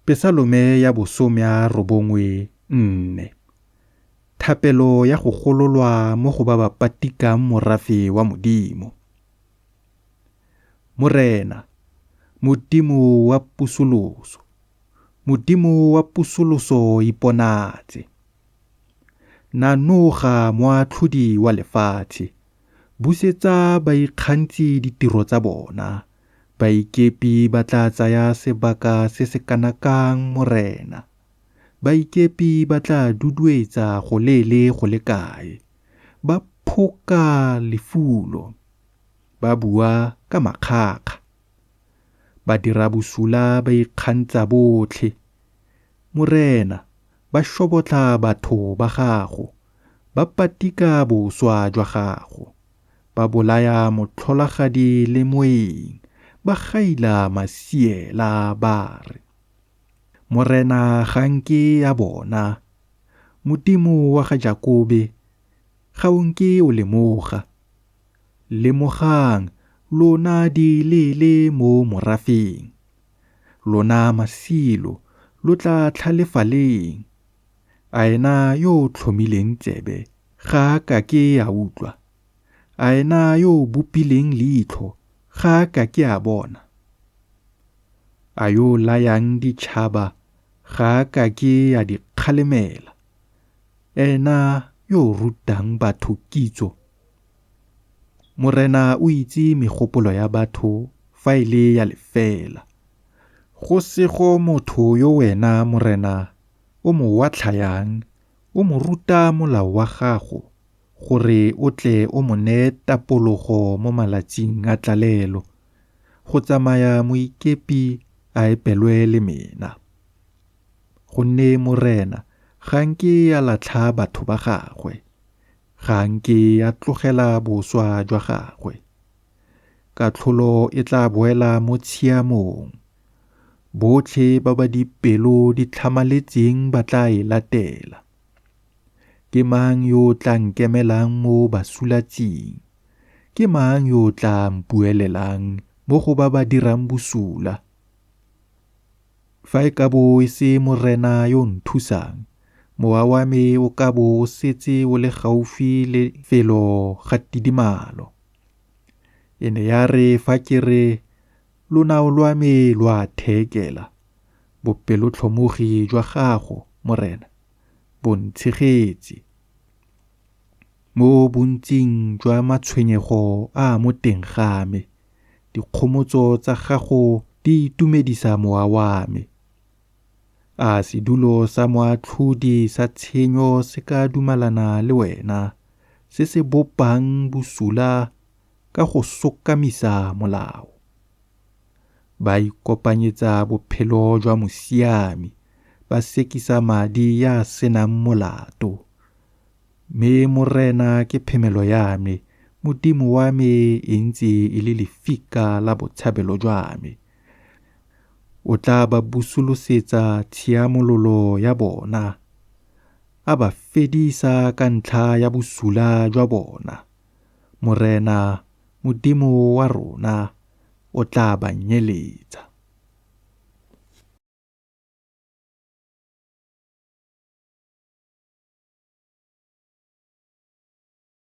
Pesalome ya 94. Thapelo ya go gololwa mo go ba ba patikang morafe wa Modimo. Morena, Modimo wa pusoloso. Modimo wa pusoloso iponatse. Nanoga moatlhodi wa lefatshe. Busetsa baikgantsi ditiro tsa bona. Baikepi ba tla tsaya sebaka se se kanakang morena. Baikepi ba tla duduetsa go lele go le kae. Ba phoka lefulo. Ba bua ka makgakga. Ba dira bosula ba ikgantsa botlhe. Morena, ba shobotla batho ba gago. Ba patika boswa jwa gago. Ba bolaya motlholagadi le moeng. Ba gaila masiela ba re. Morena ga nke ya bona. Modimo wa ga Jakobe, ga o nke o lemoga. Lemogang lona di lele mo morafeng. Lona masilo lo tla tlhalefaleng. A ena yo tlhomileng tsebe, ga ka ke a utlwa. A ena yo bopileng leitlho, ga ka ke a bona. A yo layang ditšhaba, ga ka ke a di kgalemela. Ena yo rutang batho kitso. Morena o itse megopolo ya batho fa e le ya lefela. Go sego motho yo wena morena o mo watlhayang, o mo ruta molao wa gago, gore o tle o mo ne tapologo mo malatsing a tlalelo, go tsamaya moikepi a epelwe le mena. Gonne morena ga nke a latlha batho ba gagwe, ga nke a tlogela boswa jwa gagwe. Katlholo e tla boela mo tshiamong. Botlhe ba ba dipelo di tlhamaletseng ba tla e latela. Ke mang yo tla nkemelang mo basulatsing? Ke mang yo tla mpuelelang mo go ba ba dirang bosula? Fa e ka bo e se morena yo nthusang, mowa wa me o ka bo o setse o le gaufi le felo ga tidimalo. E ne ya re fa ke re, lonao lwa me lwa thekela, bopelotlhomogi jwa gago, morena, bontshegetse. Mo bontsing jwa matshwenyego a mo teng ga me, dikgomotso tsa gago di itumedisa mowa wa me. A sedulo sa moatlhodi sa tshenyo se ka dumalana le wena, se se bopang bosula ka go sokamisa molao. Ba ikopanyetsa bophelo jwa mosiami, ba sekisa madi ya senang molato. Me morena ke phemelo ya me, Modimo wa me e ntse e le lefika la botshabelo jwa me. O tla ba busolosetsa tshiamololo ya bona. A ba fedisa ka ntlha ya bosula jwa bona. Morena, Modimo wa rona, o tla ba nyeletsa.